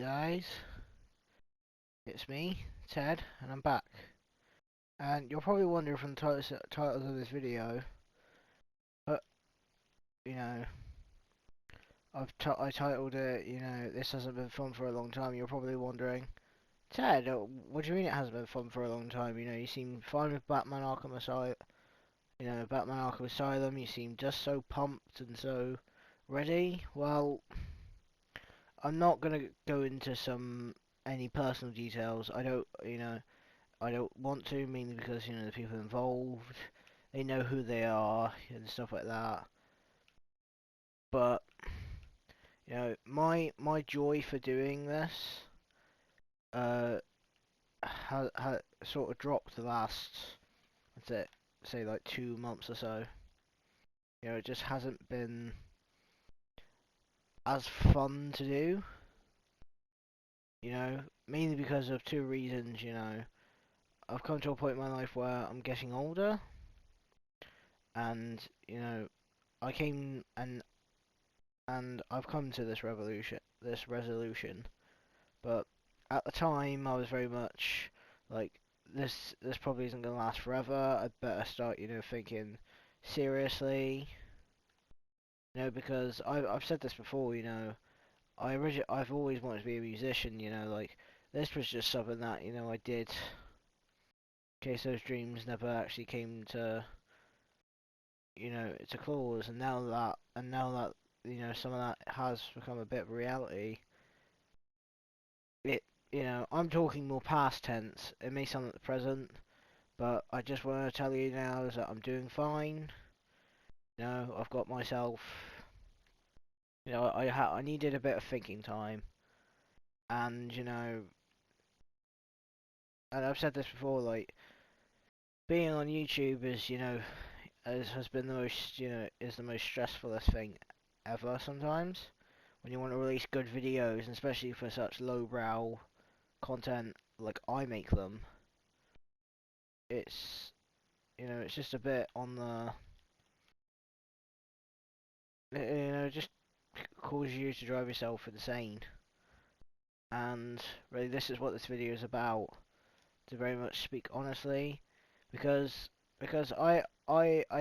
guys, it's me, Ted, and I'm back. And you're probably wondering from the titles of this video, but, you know, I titled it, this hasn't been fun for a long time. You're probably wondering, Ted, what do you mean it hasn't been fun for a long time? You seem fine with Batman Arkham Asylum, Batman Arkham Asylum, you seem just so pumped and so ready. Well, I'm not gonna go into any personal details. I don't want to, mainly because, the people involved, they know who they are and stuff like that. But, my joy for doing this, ha sort of dropped the last, say like 2 months or so. It just hasn't been as fun to do. Mainly because of two reasons. I've come to a point in my life where I'm getting older, and I came and I've come to this resolution. But at the time, I was very much like, this probably isn't gonna last forever. I'd better start, thinking seriously. Because I've said this before. I've always wanted to be a musician. Like, this was just something that I did in case those dreams never actually came to to clause. And now that some of that has become a bit of reality. It, I'm talking more past tense. It may sound like the present, but I just want to tell you now is that I'm doing fine. I've got myself. I needed a bit of thinking time, and and I've said this before. Like, being on YouTube has been the most, is the most stressfulest thing ever. Sometimes when you want to release good videos, and especially for such lowbrow content like I make them, it's it's just a bit on the just causes you to drive yourself insane. And really, this is what this video is about, to very much speak honestly, because I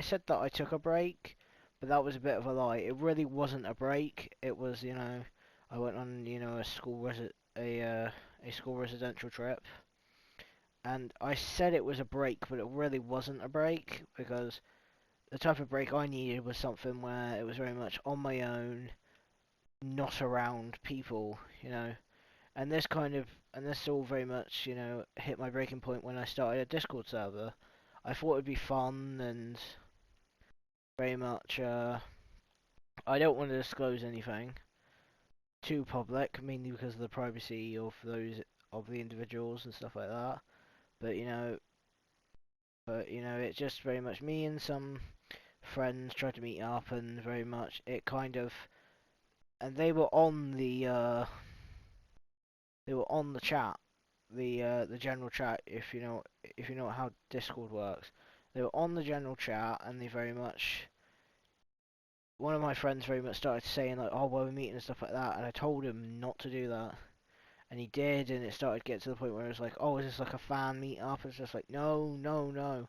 said that I took a break, but that was a bit of a lie. It really wasn't a break. It was, I went on a school residential trip, and I said it was a break, but it really wasn't a break, because the type of break I needed was something where it was very much on my own, not around people. And this all very much, hit my breaking point when I started a Discord server. I thought it'd be fun and very much, I don't want to disclose anything too public, mainly because of the privacy of the individuals and stuff like that. But it's just very much me and some friends tried to meet up, and very much it kind of, and they were on the chat, the general chat, if you know how Discord works. They were on the general chat, and they very much, one of my friends very much started saying like, oh, well, we're meeting and stuff like that, and I told him not to do that, and he did, and it started to get to the point where it was like, oh, is this like a fan meet up? It's just like, no, no, no,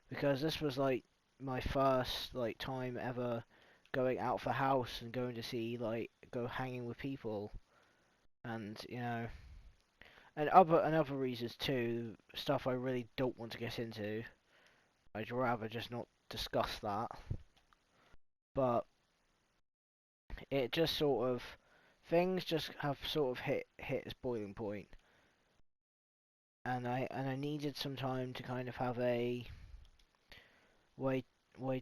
because this was like my first like time ever going out for house and going to see, like, go hanging with people, and and other reasons too, stuff I really don't want to get into. I'd rather just not discuss that. But it just sort of, things just have sort of hit its boiling point, and I needed some time to kind of have a way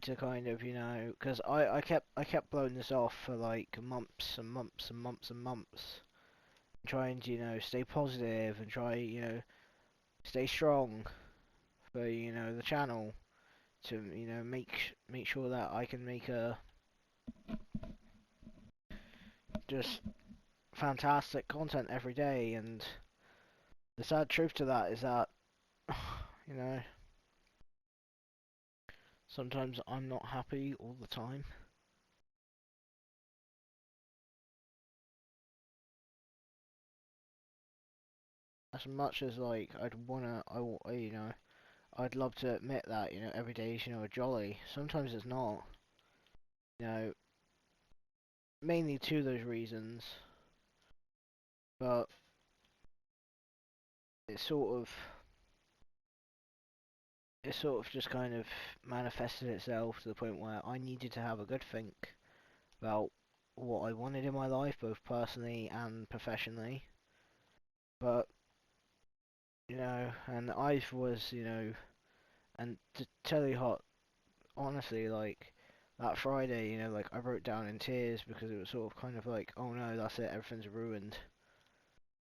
to kind of, because I kept blowing this off for like months and months and months and months, trying to stay positive and try stay strong for the channel, to make sure that I can make a just fantastic content every day. And the sad truth to that is that you know sometimes I'm not happy all the time. as much as like you know, I'd love to admit that, you know, every day is, you know, a jolly. Sometimes it's not. You know, mainly two of those reasons, but it sort of it sort of just kind of manifested itself to the point where I needed to have a good think about what I wanted in my life, both personally and professionally. But you know, and I was, you know, and to tell you hot, honestly, like that Friday, you know, like I broke down in tears because it was sort of kind of like, oh no, that's it, everything's ruined.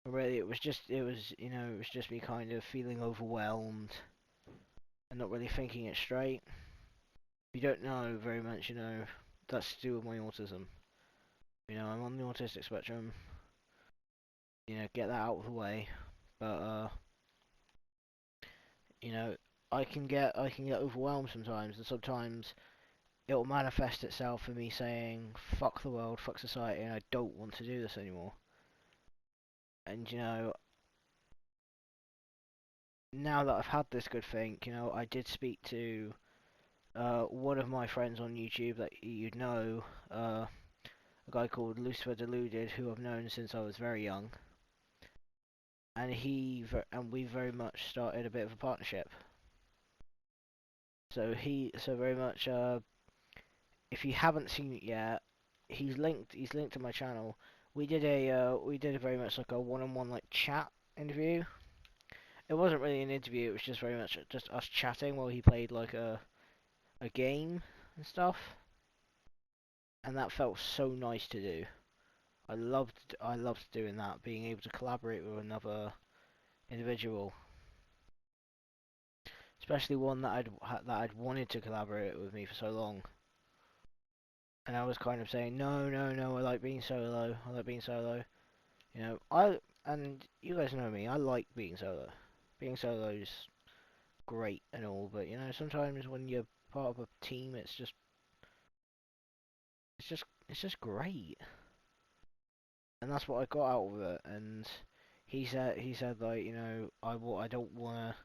But really, you know, it was just me kind of feeling overwhelmed and not really thinking it straight. If you don't know very much, you know, that's to do with my autism. You know, I'm on the autistic spectrum. You know, get that out of the way. But you know, I can get overwhelmed sometimes, and sometimes it'll manifest itself for me saying, "Fuck the world, fuck society," and I don't want to do this anymore. And you know, now that I've had this good think, you know, I did speak to one of my friends on YouTube that you'd know, a guy called Lucifer Delude, who I've known since I was very young, and and we very much started a bit of a partnership. So very much, if you haven't seen it yet, he's linked to my channel. We did a very much like a one-on-one like chat interview. It wasn't really an interview, it was just very much just us chatting while he played like a game and stuff. And that felt so nice to do. I loved doing that, being able to collaborate with another individual, especially one that I'd wanted to collaborate with me for so long. And I was kind of saying, no, no, no, I like being solo. I like being solo. You know, and you guys know me. I like being solo. Being solo's great and all, but you know, sometimes when you're part of a team, it's just great. And that's what I got out of it. And he said like, you know, I don't wanna,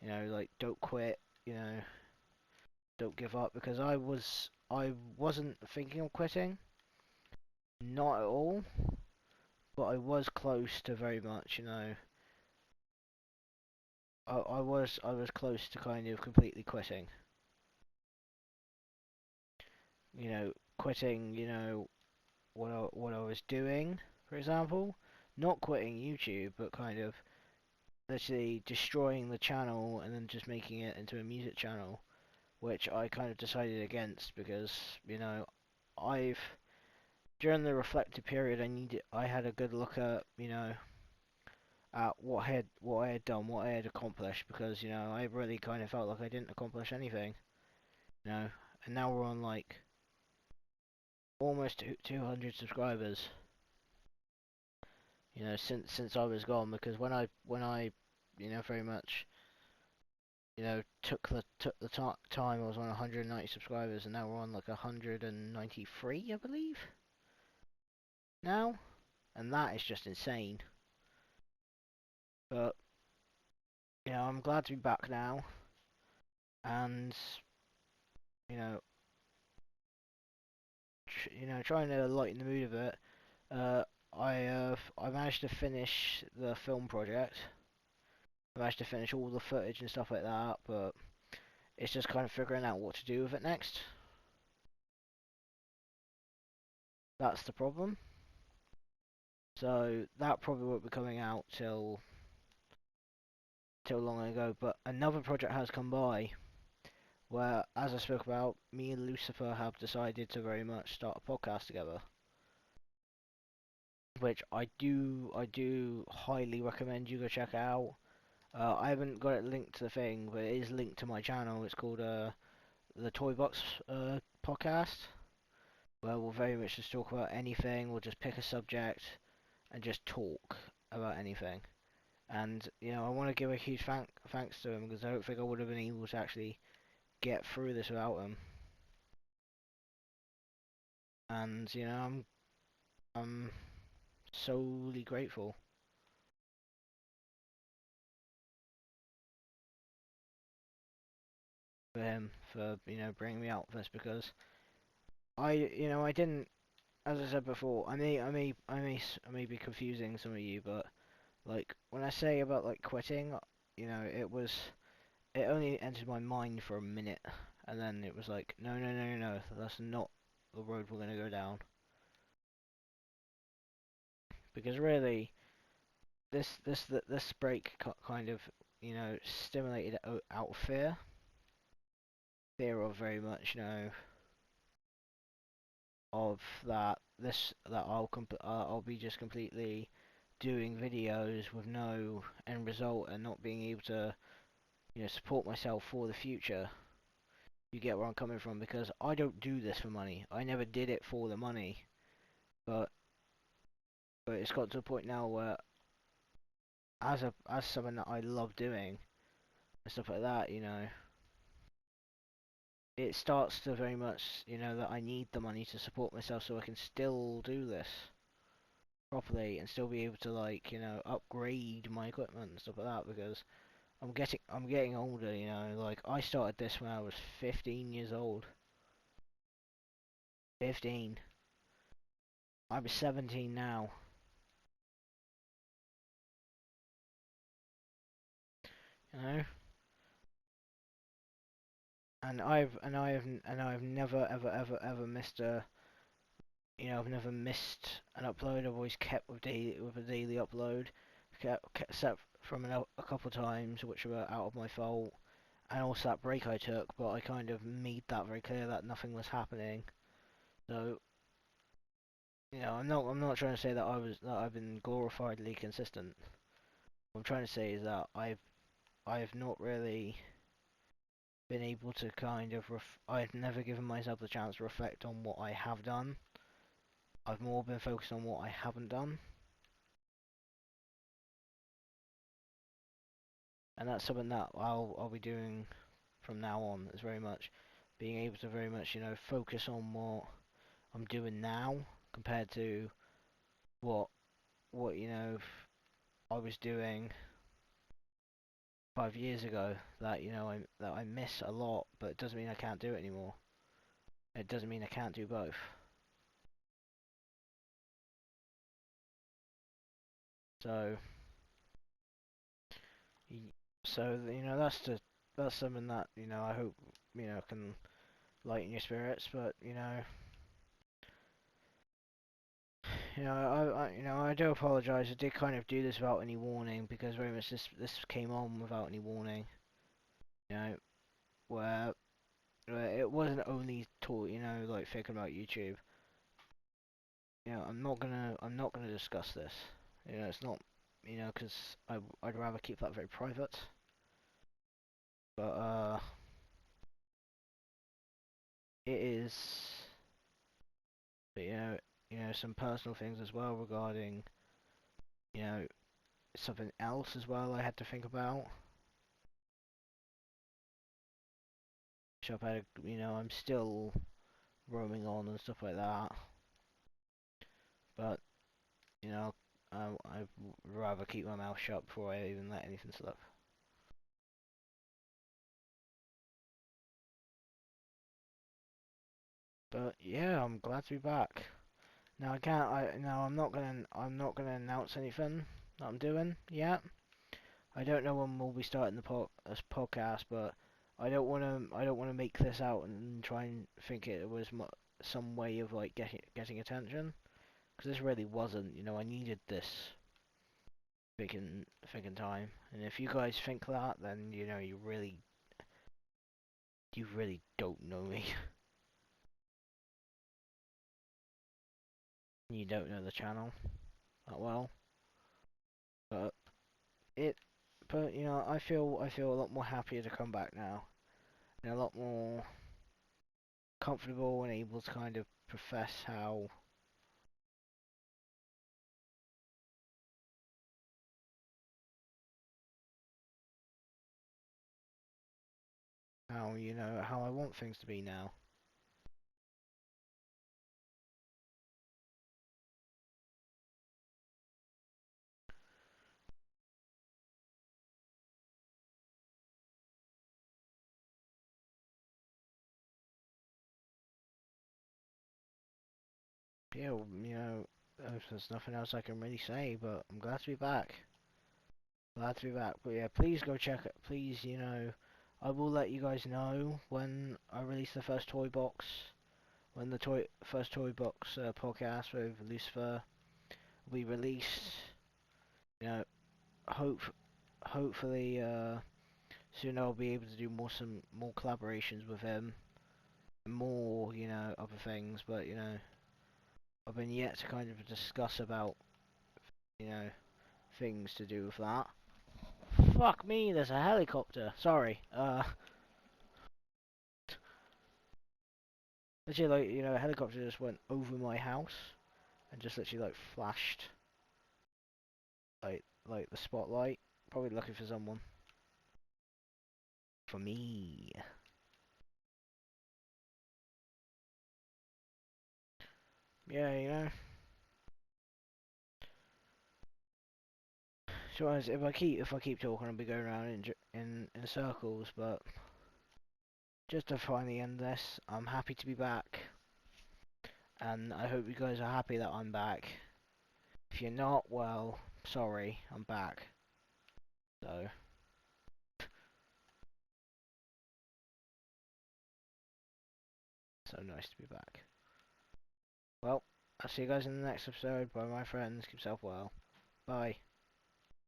you know, like don't quit, you know, don't give up, because I wasn't thinking of quitting, not at all, but I was close to very much, you know, I was close to kind of completely quitting, you know, quitting, you know, what I was doing, for example, not quitting YouTube, but kind of literally destroying the channel and then just making it into a music channel, which I kind of decided against because, you know, I've during the reflective period I had a good look at, you know, at what I had done, what I had accomplished, because, you know, I really kind of felt like I didn't accomplish anything, you know, and now we're on like almost 200 subscribers, you know, since I was gone, because when I you know, very much, you know, took the time, I was on 190 subscribers, and now we're on like 193, I believe, now, and that is just insane. But you know, I'm glad to be back now, and you know, you know, trying to lighten the mood a bit. Uh, I managed to finish the film project. I managed to finish all the footage and stuff like that, but it's just kind of figuring out what to do with it next. That's the problem. So that probably won't be coming out till long ago. But another project has come by where, as I spoke about, me and Lucifer have decided to very much start a podcast together, which I do highly recommend you go check out. I haven't got it linked to the thing, but it is linked to my channel. It's called the Toy Box podcast, where we'll very much just talk about anything. We'll just pick a subject and just talk about anything. And you know, I want to give a huge thanks to him, because I don't think I would have been able to actually get through this without him. And you know, I'm solely grateful. for him for bringing me out of this, because I didn't, as I said before, I may be confusing some of you, but like when I say about like quitting, it only entered my mind for a minute, and then it was like, no, no, no, no, no, that's not the road we're gonna go down. Because really, this break kind of stimulated out of fear of very much of that I'll be just completely doing videos with no end result and not being able to support myself for the future. You get where I'm coming from, because I don't do this for money. I never did it for the money, but it's got to a point now where as something that I love doing and stuff like that, it starts to very much that I need the money to support myself so I can still do this properly and still be able to like upgrade my equipment and stuff like that, because I'm getting older, like I started this when I was 15 years old. 15. I'm 17 now. You know, and I've never ever missed I've never missed an upload. I've always kept with a daily upload, except from a couple of times which were out of my fault, and also that break I took. But I kind of made that very clear that nothing was happening. So I'm not trying to say that I've been glorifiedly consistent. What I'm trying to say is that I've not really been able to kind of I've never given myself the chance to reflect on what I have done. I've more been focused on what I haven't done, and that's something that I'll be doing from now on. Is very much being able to very much focus on what I'm doing now compared to what I was doing 5 years ago. That I miss a lot, but it doesn't mean I can't do it anymore. It doesn't mean I can't do both. So that's something that I hope can lighten your spirits. But I do apologise. I did kind of do this without any warning, because very much this came on without any warning. You know, where it wasn't only like thinking about YouTube. I'm not gonna discuss this. It's not because I'd rather keep that very private. But it is. But some personal things as well regarding you know something else as well I had to think about. So I've had I'm still roaming on and stuff like that. But you know I'd rather keep my mouth shut before I even let anything slip. But yeah, I'm glad to be back. Now I can't. I now I'm not gonna announce anything that I'm doing yet. I don't know when we'll be starting this podcast, but I don't wanna make this out and try and think it was some way of like getting attention, because this really wasn't. I needed this thinking time, and if you guys think that, then you really don't know me. You don't know the channel that well, but it. But I feel a lot more happier to come back now, and a lot more comfortable and able to kind of profess how I want things to be now. Yeah, there's nothing else I can really say, but I'm glad to be back. Glad to be back. But yeah, please go check it. Please, I will let you guys know when I release the first toy box. When the first toy box podcast with Lucifer will be released. You know, hope hopefully soon I'll be able to do some more collaborations with him, more other things. But I've been yet to kind of discuss about you know things to do with that. Fuck me, there's a helicopter. Sorry. Literally, like, a helicopter just went over my house and just literally like flashed like the spotlight. Probably looking for someone. For me. Yeah, So if I keep talking, I'll be going around in circles. But just to finally end this, I'm happy to be back, and I hope you guys are happy that I'm back. If you're not, well, sorry, I'm back. So. So nice to be back. Well, I'll see you guys in the next episode. Bye, my friends. Keep yourself well. Bye.